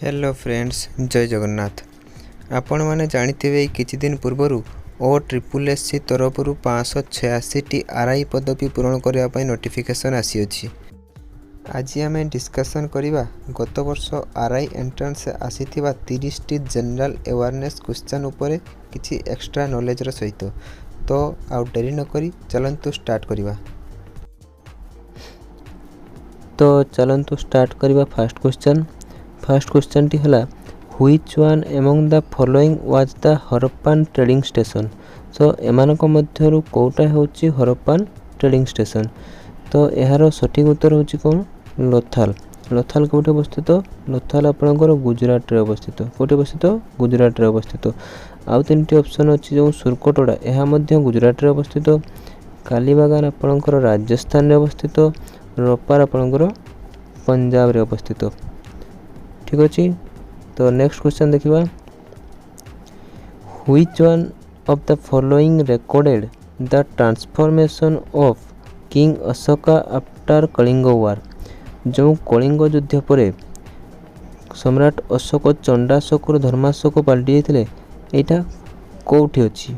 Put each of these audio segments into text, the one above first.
Hello friends, जय जगन्नाथ। आपण मैंने जानते किछि दिन पूर्वर OSSC तरफ 586 RI पदवी पूरण करने नोटिफिकेशन आसी। आज आम डिस्कसन करवा गत वर्ष RI एंट्रांस आसी 30 जनरल अवेयरनेस क्वेश्चन उपर किछि एक्स्ट्रा नॉलेज सहित। तो आउ डेरी न करी चलंतु स्टार्ट करवा। तो चलंतु स्टार्ट करवा। फर्स्ट क्वेश्चन टी हला which one among the following was the Harappan trading station. So एमानक मध्यरु कोटा होची हरप्पन ट्रेडिंग स्टेशन। तो यार सठिक उत्तर होची कोन लोथाल। लोथाल कोठे अवस्थित? लोथाल आपनकर गुजरात रे अवस्थित। कोठे अवस्थित? गुजरात रे अवस्थित। आउ तीनटी ऑप्शन अछि जो सुरकोटडा एहा मध्य गुजरात रे अवस्थित। कालीबागान आपनकर राजस्थान रे अवस्थित। रोपार आपनकर पंजाब रे अवस्थित। ठीक अछि। तो नेक्स्ट क्वेश्चन देखिबा। Which one of the following recorded the transformation of king Ashoka after Kalinga war. जो कलिंग युद्ध परे सम्राट अशोक चंडाशोक धर्माशोक पलटि जाइथिले एटा कोठी अछि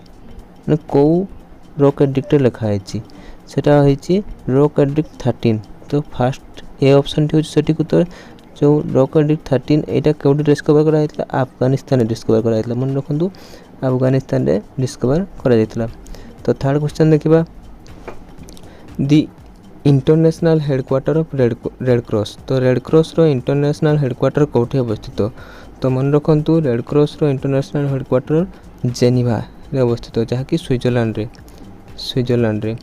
न को रॉक एडिक्ट लिखा है सेटा होइछि रॉक एडिक्ट 13। तो फर्स्ट ए ऑप्शन टी होछि सठिक उत्तर। जो रॉक एडिक्ट 13 एटा कोठी डिस्कवर करा जाइतला? अफगानिस्तान डिस्कवर करा जाइतला। मन रखंतु अफगानिस्तान रे डिस्कवर करा जाइतला। तो थर्ड क्वेश्चन देखिबा। The international headquarter of Red Cross. तो रेड क्रॉस रो इंटरनेशनल हेडक्वार्टर कोठी अवस्थित? तो मन रखंतु रेड क्रॉस रो इंटरनेशनल हेडक्वार्टर जेनेवा रे अवस्थित, जहा कि स्विट्जरलैंड रे।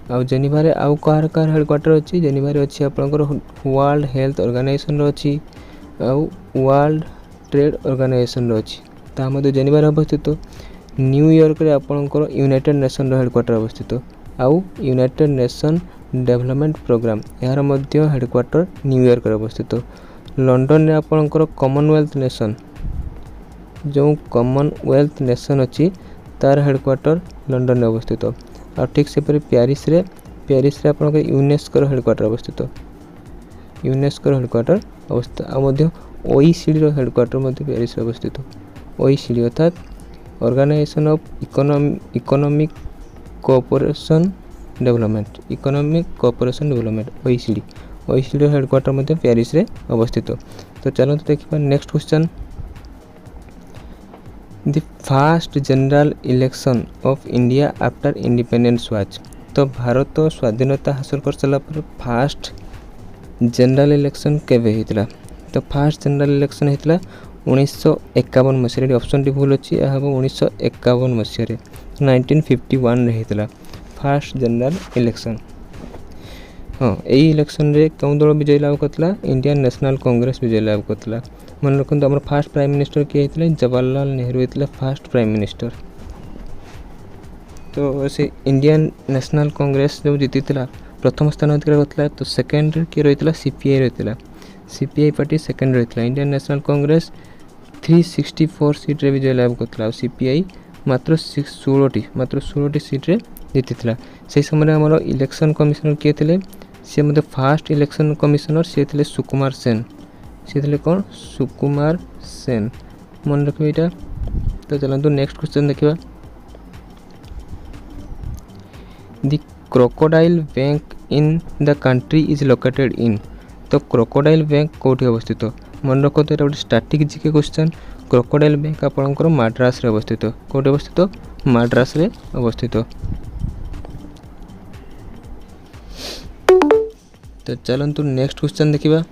आ जेनेवा रे आउ कार हेडक्वार्टर अछि? जेनेवा रे अछि आपनकर वर्ल्ड हेल्थ ऑर्गेनाइजेशन रो अछि आउ वर्ल्ड ट्रेड ऑर्गेनाइजेशन रो अछि। ता मध्ये जेनेवा रे अवस्थित। न्यूयॉर्क रे आपनकर यूनाइटेड नेशन रो हेडक्वार्टर अवस्थित आउ यूनाइटेड नेशन डेवलपमेंट प्रोग्राम यार मध्य हेडक्वार्टर न्यूयॉर्क रे अवस्थित। लंडन रे आपनकर कॉमनवेल्थ नेशन, जो कॉमनवेल्थ नेशन अछि तार हेडक्वार्टर लंडन रे अवस्थित। और ठीक से पर पेरिस रे आपनकर यूनेस्को रो हेडक्वार्टर अवस्थित। यूनेस्को रो हेडक्वार्टर अवस्थित। आ मध्य OECD रो हेडक्वार्टर मध्य पेरिस रे अवस्थित। OECD अर्थात organisation of economic cooperation development OECD रो हेडक्वार्टर मध्य पेरिस रे अवस्थित। तो चलो देखिबा next question. The first general election of India after independence was. तो भारत स्वाधीनता हासिल कर सारा पर फर्स्ट जनरल इलेक्शन केबे हेतिला? तो फर्स्ट जनरल इलेक्शन हेतिला 1951 मसीह रे। ऑप्शन टी भूल अछि। यह 1951 मसीह रे 1951 रे हेतिला फर्स्ट जनरल इलेक्शन। हाँ, एई इलेक्शन रे कौन दल विजय लाभ करतला? इंडियन नेशनल कांग्रेस विजय लाभ करतला। मन रखंतु हमर फर्स्ट प्राइम मिनिस्टर के हेतिले? जवाहरलाल नेहरू हेतिले फर्स्ट प्राइम मिनिस्टर। तो से इंडियन नेशनल कांग्रेस जो जीतिला प्रथम स्थान अधिकार करतला। तो सेकंड के रहितला CPI रहितला। CPI पार्टी सेकंड रहितला। इंडियन नेशनल कांग्रेस 364 सीट रे विजय लाभ करतला। CPI मात्र 16 सीट रे जीतिला। से समय हमर इलेक्शन कमिश्नर के थिले? से मते फर्स्ट इलेक्शन कमिश्नर से थिले सुकुमार सेन। से थिले कोन? सुकुमार सेन। मन रखबे एटा। तो चलंतु नेक्स्ट क्वेश्चन देखिबा। The crocodile bank in the country is located in. तो क्रोकोडाइल बैंक कोठी अवस्थित? मन रखतो एटा गोटे static GK question. Crocodile bank आपनकर मद्रास रे अवस्थित। कोठी अवस्थित? मद्रास रे अवस्थित। तो चलंतु नेक्स्ट क्वेश्चन देखिबा।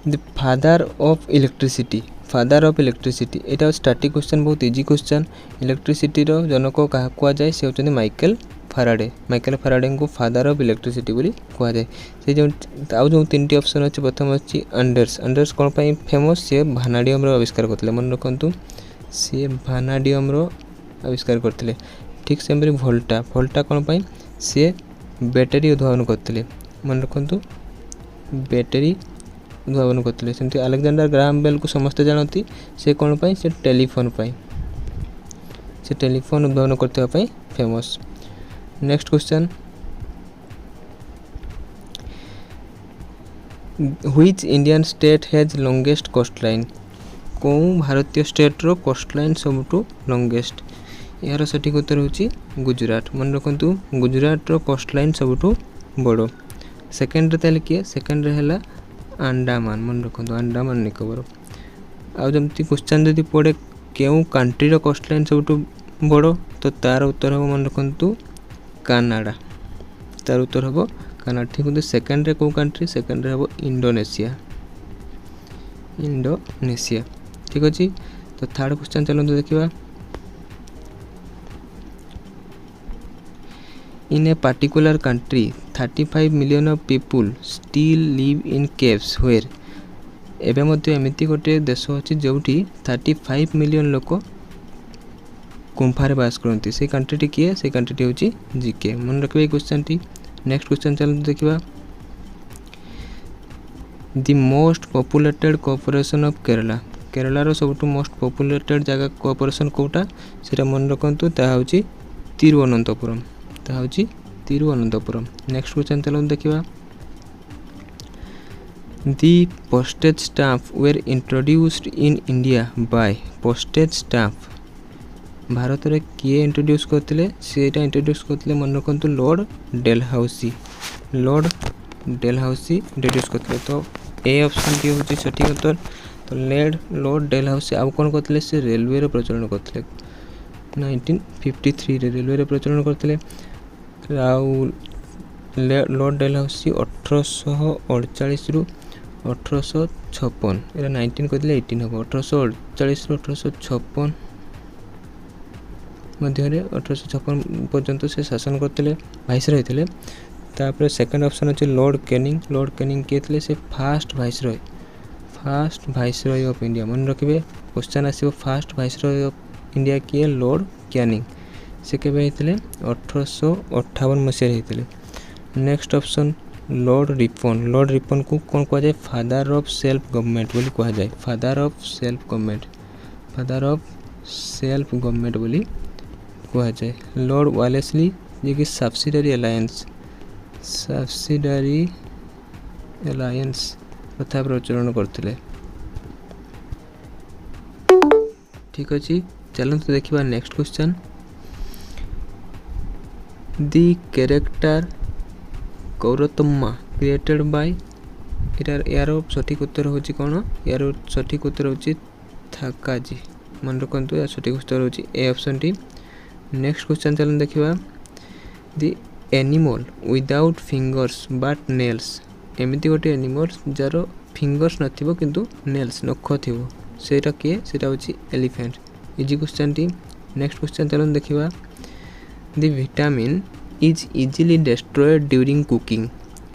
The father of electricity. Father of electricity Etah static question, बहुत इजी क्वेश्चन। इलेक्ट्रिसिटी रो जनक कहा कुआ जाय? से होचंदी माइकल फैराडे। माइकल फैराडे को फादर ऑफ इलेक्ट्रिसिटी बोली कुआ जाय। से जो तीनटी ऑप्शन अछि, प्रथम अछि अंडर्स। अंडर्स कोन पई फेमस? से भानाडियम रो आविष्कार करथिले। मन रखंतु से भानाडियम रो आविष्कार करथिले। ठीक सेमरी वोल्टा। वोल्टा कोन पई? से बैटरी उद्भावन करथिले। मन रखंतु बैटरी उद्भावन करथिले। सेमति अलेक्जेंडर ग्राहम बेल को समस्त जानती। से कोन पई? से टेलीफोन पई। से टेलीफोन उद्भावन करथिबा पई famous. Next question. Which Indian state has longest coastline? कौं भारतीय स्टेट्र कोस्टलाइन सबुठु लंगेस्ट? यार सठिक उत्तर होची गुजरात। मन रखंतु गुजरात रो कोस्टलाइन सबुठु बड़ो। सेकेंड रे ताले किए? सेकेंड रे हला अंडमान। मन रखंतु अंडमान निकोबर। आ जमती क्वेश्चन जदि पड़े केउ कंट्री रो कोस्टलाइन सबुठु बड़ो तो तार उत्तर हो मन रखंतु कनाडा। तार उत्तर हो कनाडा। ठीक है। सेकेंड रे को कंट्री? सेकेंड रे हो इंडोनेशिया। इंडोनेशिया। ठीक अच्छे। तो थर्ड क्वेश्चन चलते देखा। In a particular country 35 million of people still live in caves where. एबे मध्य एमिति गोटे देश अच्छी जोठी 35 मिलियन लोक गुंफारे बास करती। से कंट्री किए? से कंट्री होची जीके। मन रखिए क्वेश्चन टी। नेक्स्ट क्वेश्चन चलते देखा। The most populated corporation of Kerala. केरलार सबुठ मोस्ट पॉपुलेटेड जगह कॉर्पोरेशन कोटा? सेटा मन रखंतु ता होची तिरुवनंतपुरम। ता होची तिरुवनंतपुरम। नेक्स्ट क्वेश्चन चलो देखिबा। The postage stamp were introduced in India by. Postage stamp Bharat रे किए इंट्रोड्यूस करथिले? सेटा इंट्रोड्यूस करथिले मन रखंतु Lord Dalhousie. Lord Dalhousie introduce करथिले। तो ए ऑप्शन की होची सठिक उत्तर। तो लॉर्ड डेलहाउसी आउ कौन करथिले? से रेलवे रे प्रचलन करथिले 1953 रे रेलवे रे प्रचलन करथिले। आउ लॉर्ड डेलहाउसी 1848 रु 1856 एरा 19 करथिले 18 हो। 1848 रु 1856 मध्य 1856 पर्यंत से शासन करथिले, वाइसरॉय थिले। तापर सेकंड ऑप्शन अछि लॉर्ड कैनिंग। लॉर्ड कैनिंग के थिले? से फर्स्ट वाइसरॉय ऑफ इंडिया। मन रखिए क्वेश्चन आसीबो फर्स्ट वाइसरॉय ऑफ इंडिया किए? Lord Canning. से केबे हेतिले? 1858 मसिया हेतिले। Next option Lord Ripon. Lord Ripon को कौन कहा जाए? फादर ऑफ सेल्फ गवर्नमेंट बोली कहा जाए। Father of self government. Father of self government बोली कहा जाए। लॉर्ड वालेस्ली जे कि सब्सिडरी अलायंस कथा प्रचलन करथिले। ठीक अछि। चलते देखिबा next question. The character Gauramma created by. यार सठिक उत्तर होची कोन? यार सठिक उत्तर होची थाकाजी। मन रखंतु या सठिक उत्तर होची ए ऑप्शन टी। नेक्स्ट क्वेश्चन चलन देखिबा। The animal without fingers but nails. एमिति गोटे एनिमल जार फिंगर्स नथिबो किंतु नेल्स नख थिबो, सेटा किए? सेटा होची एलिफेंट। इजी क्वेश्चन टी। नेक्स्ट क्वेश्चन चलन देखिबा। The vitamin is easily destroyed during cooking.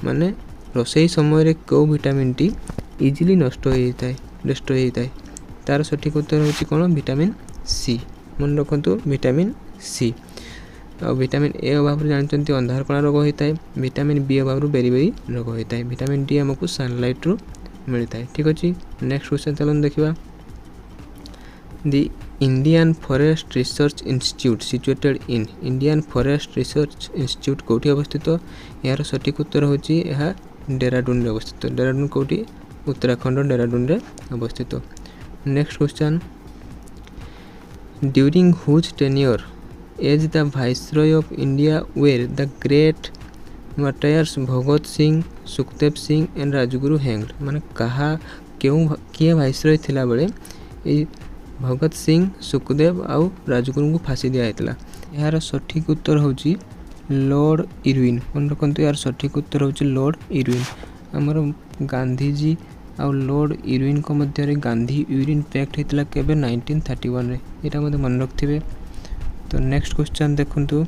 माने रोसई समय रे को विटामिन टी इजीली नष्ट हो जाय, डिस्ट्रॉय हो जाय? तार सठिक उत्तर होची कोन? Vitamin C. मन रखंतु विटामिन सी। विटामिन ए अभाव जानते अंधार कणा रोग होता है। विटामिन बी अभाव बेरी रोग होता है। विटामिन डी आमको सनलाइट रु मिलता है। ठीक अच्छे। नेक्स्ट क्वेश्चन चलन देखा। The Indian Forest Research Institute situated in. Indian Forest Research Institute कौटी अवस्थित? यार सठिक उत्तर होची यह डेराडून रे अवस्थित। डेराडून कौटी? उत्तराखंड डेराडून रे अवस्थित। Next question. During whose tenure as the viceroy of India were the great martyrs Bhagat Singh, Sukhdev Singh and Rajguru hanged. माने कहा क्यों किए वाइसरॉय थिला बेले ए भगत सिंह, सुखदेव आउ राजगुरु को फांसी दिया हेतला? यार सठिक उत्तर होची लॉर्ड इरविन। मन रखंतु यार सठिक उत्तर होची लॉर्ड इरविन। हमर गांधी जी आउ लॉर्ड इरविन को मध्य रे गांधी यूरिन पैक्ट हेतला केबे? 1931 रे। एटा मते मन रखथिबे। तो नेक्स्ट क्वेश्चन देखंतु।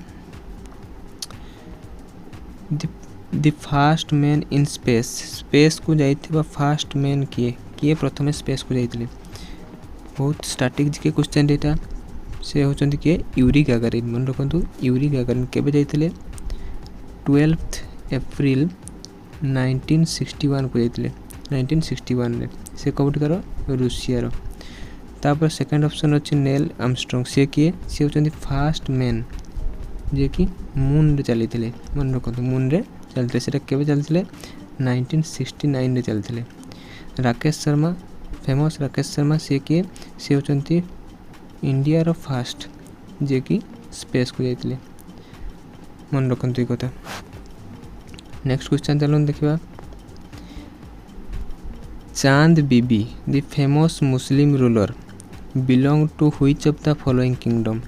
The first man in space. Space को जाइथिबा फर्स्ट मैन किए प्रथमे स्पेस को जाइथिले? बहुत स्टैटिक के क्वेश्चन डेटा। से होचंती किए? Yuri Gagarin. मन रखंतु यूरी गागारिन केबे जाइथिले? 12 अप्रैल 1961 को जाइथिले। 1961 रे। से कोबटिकार? रूसिया रो। तापर सेकंड ऑप्शन अछि नेल आर्मस्ट्रांग। से किए? से होचंती फर्स्ट मैन जे कि मून रे चली थिले। मन रखंतु मून रे चलते। सेटा केबे चलथिले? 1969 चलते। राकेश शर्मा फेमस राकेश शर्मा सी किए सी होचंती इंडिया फास्ट जे कि स्पेस को जाइए मन रखते कथा। नेक्स्ट क्वेश्चन चलो देखा Chand Bibi the famous Muslim ruler belong to which of the following kingdom.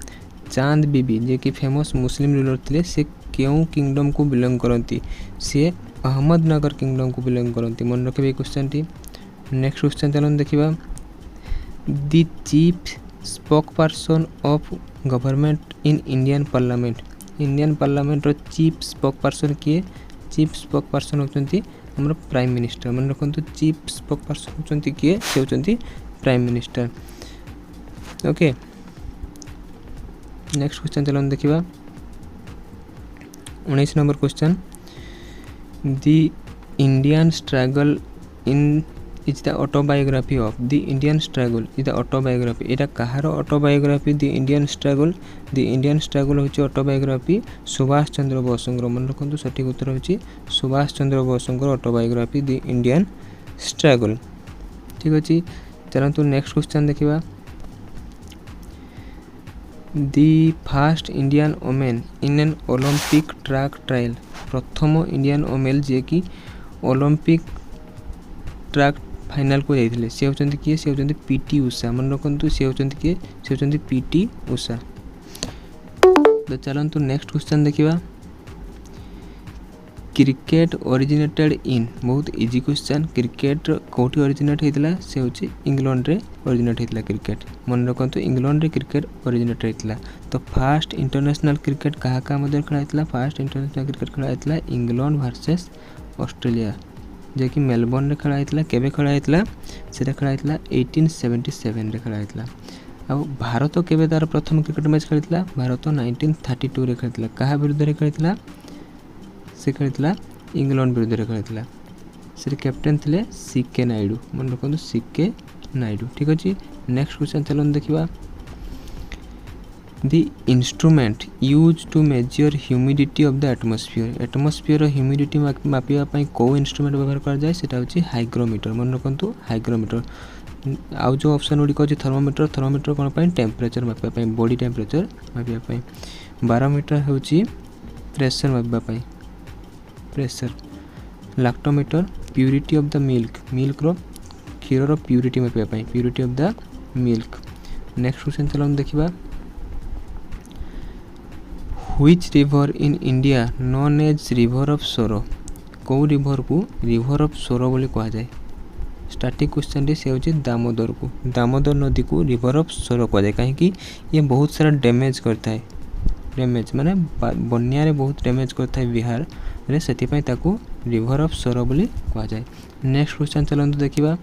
Chand Bibi जे कि फेमस मुस्लिम रूलर थे से क्यों किंगडम को बिलोंग करती सी अहमदनगर किंगडम को बिलोंग करती मन रखे क्वेश्चन टी। नेक्स्ट क्वेश्चन चलो देखा the chief spokesperson of government in Indian parliament. Indian parliament रो चीफ स्पोक पर्सन किए चीफ स्पोक पर्सन होचंती हमर प्राइम मिनिस्टर मन रखंतु चीफ स्पोक पर्सन होचंती किए से होचंती prime minister. Okay next question चलो देखा 19 number question the Indian struggle in is the autobiography of the Indian struggle is the autobiography Etah Kahar autobiography the Indian struggle होची autobiography Subhash Chandra बोसंकर मन रखंतु सठिक उत्तर होची Subhash Chandra बोसंकर autobiography the Indian struggle. ठीक अछि चलंतु next question देखिबा the first Indian women in an Olympic track trial प्रथम Indian women जे कि ओलंपिक ट्रैक फाइनल को जाइए सी होचंती किए सी होचंती पीटी उषा मन रखंतु सी होचंती किए सी होचंती पीटी उषा। तो चलंतु नेक्स्ट क्वेश्चन देखिबा क्रिकेट ओरिजिनेटेड इन बहुत इजी क्वेश्चन क्रिकेट कोठी ओरिजिनेट हेतला से होची इंग्लैंड रे ओरिजिनेट हेतला क्रिकेट मन रखंतु इंग्लैंड रे क्रिकेट ओरिजिनेट हेतला। तो फर्स्ट इंटरनेशनल क्रिकेट कहा मध्य खेला हेतला फर्स्ट इंटरनेशनल क्रिकेट खेला हेतला इंग्लैंड वर्सेस ऑस्ट्रेलिया जे कि मेलबोर्न रे खेला हेतला केबे खेला हेतला सेटा खेला हेतला 1877 रे खेला हेतला। आ भारत केबे तार प्रथम क्रिकेट मैच खेलितला भारत 1932 रे खेलितला कहा विरुद्ध रे खेलितला से खेलितला इंग्लैंड विरुद्ध रे खेलितला से कैप्टन थिले सीके नायडू मन रखंतु सीके नायडू। ठीक अछि नेक्स्ट क्वेश्चन चलन देखिबा the instrument use to measure humidity of the atmosphere humidity मापिया पई को इंस्ट्रूमेंट व्यवहार कर जाय सेटा होची हाइग्रोमीटर मन रखंतु हाइग्रोमीटर। आउ जो ऑप्शन गुडी अछि थर्मोमीटर कोन पई टेम्परेचर मापिया पई बॉडी टेम्परेचर मापिया पई। बारोमीटर होची प्रेशर मापिया पई pressure. Lactometer purity of the milk रो क्षीर रो प्यूरिटी मापिया पई purity of the milk. Next question चलन देखिबा Which river in India known as river of sorrow को रिवर को रिवर ऑफ सोरो बोली कहा जाए। स्टार्टिंग क्वेश्चन टी से होची दामोदर को दामोदर नदी को रिवर ऑफ सोरो कहा जाए कहीं ये बहुत सारा डैमेज करता है डैमेज माने बन्या रे बहुत डैमेज करता है बिहार रे सेति पई ताको रिवर ऑफ सोरो बोली कहा जाए। नेक्स्ट क्वेश्चन चलंतु देखिबा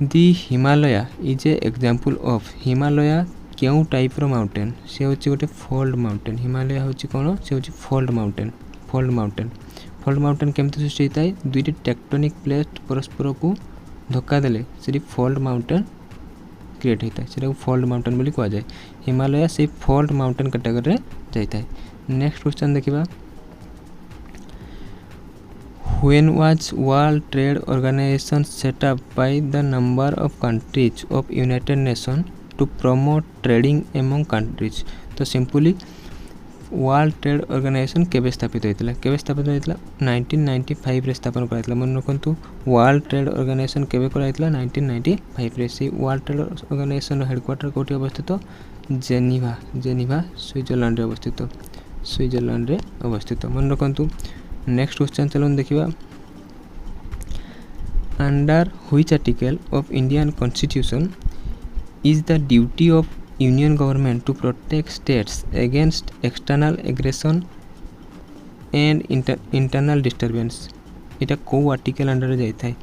the Himalaya is a example of Himalaya क्यों टाइप रो माउंटेन से होची गोटे फोल्ड माउंटेन हिमालय होची कोन से होची फोल्ड माउंटेन केमते सृष्टि होता है दुईटी टेक्टोनिक प्लेट परस्पर को धक्का देले से फोल्ड माउंटेन क्रिएट होता है से फोल्ड माउंटेन बोली कहा जाए। हिमालय से फोल्ड माउंटेन कैटेगरी रे जाइता है। नेक्स्ट क्वेश्चन देखिबा When was World Trade Organization set up by the number of countries of United Nations to promote trading among countries। तो सिंपली वर्ल्ड ट्रेड ऑर्गेनाइजेशन केबे स्थापित होइतला 1995 रे स्थापन कराइतला मन रखंतु वर्ल्ड ट्रेड ऑर्गेनाइजेशन केबे कराइतला 1995 रे। से वर्ल्ड ट्रेड ऑर्गेनाइजेशन हेडक्वार्टर कोठी अवस्थित जेनीवा स्विट्जरलैंड रे अवस्थित मन रखंतु। नेक्स्ट क्वेश्चन चलन देखिबा under which article of Indian constitution is the duty of union government to protect states against external aggression and internal disturbance। इटा को आर्टिकल अंडर जाय थाय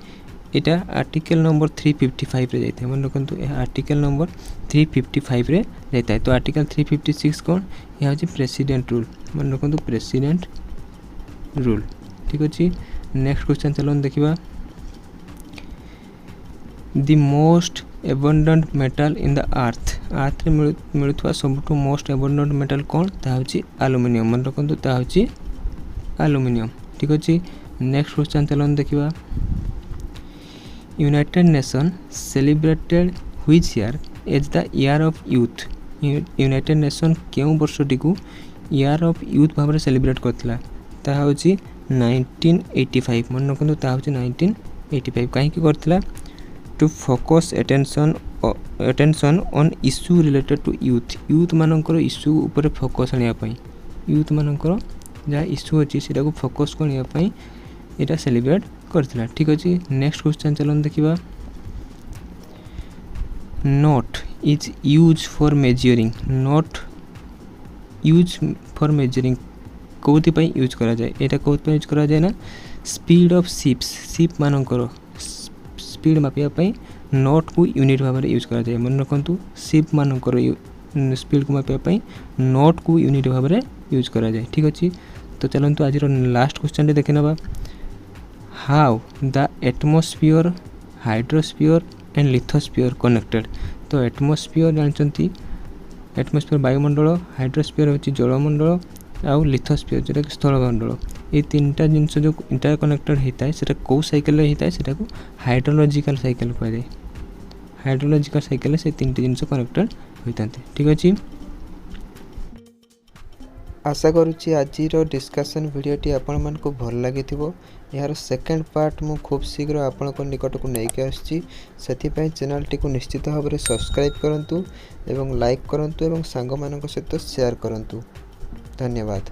इटा आर्टिकल नंबर 355 रे जाय थाय मन रखंतु ए आर्टिकल नंबर 355 रे जाय थाय। तो आर्टिकल 356 कोन या होची प्रेसिडेंट रूल मन रखंतु प्रेसिडेंट रूल। ठीक अछि नेक्स्ट क्वेश्चन चलन देखिबा the most abundant metal in the earth रे मिलुथवा सबटु मोस्ट एबंडेंट मेटल कोन ता होची एल्युमिनियम मन रखंतु ता होची एल्युमिनियम। ठीक अछि नेक्स्ट क्वेश्चन चलन देखिबा United Nation celebrated which year as the year of youth United Nation केउ वर्षटी को ईयर ऑफ यूथ भाव सेलिब्रेट करथिला ता होची 1985 मन रखु ता होची 1985 कहीं करथिला to focus attention on issue related to youth मानकर इश्यू ऊपर फोकस आनिया पई यूथ मानकर जा इश्यू अछि सेटा को फोकस करनिया पई एटा सेलिब्रेट करथिला ठीक अछि नेक्स्ट क्वेश्चन चलन देखिबा note is use for measuring note use for measuring कोथि पई यूज करा जाय एटा कोथि पई यूज करा जाय ना स्पीड ऑफ शिप मानकर स्पीड मापिया पई नोट को यूनिट भाव में यूज करा जाय मन रखंतु शिप मानकर स्पीड को मापिया पई नोट को यूनिट भाव में यूज करा जाय ठीक अछि तो चलंतु आज लास्ट क्वेश्चन देखे नबा how the atmosphere hydrosphere and lithosphere connected तो एटमॉस्फेयर जानचंती एटमॉस्फेयर वायुमंडल हाइड्रोस्फीयर होची जलमंडल आउ लिथोस्फीयर जेटा कि स्थलमंडल ये तीनटा जिनस जो इंटर कनेक्टेड होता है सेटा को साइकिल रे होता है सेटा को हाइड्रोलॉजिकल साइकिल कहै जाय हाइड्रोलॉजिकल साइकिल से तीनटा जिनस कनेक्टेड होइतांते ठीक अछि आशा करुच्ची आज डिस्कशन वीडियोटी आपण मन को भल लगी यार सेकेंड पार्ट मु खूब शीघ्र आपण को निकट को नहीं आसछि सेति पय चैनल टी को निश्चित भाव में सब्सक्राइब करंतु एवं लाइक करंतु एवं सांग मानक सहित शेयर करंतु धन्यवाद।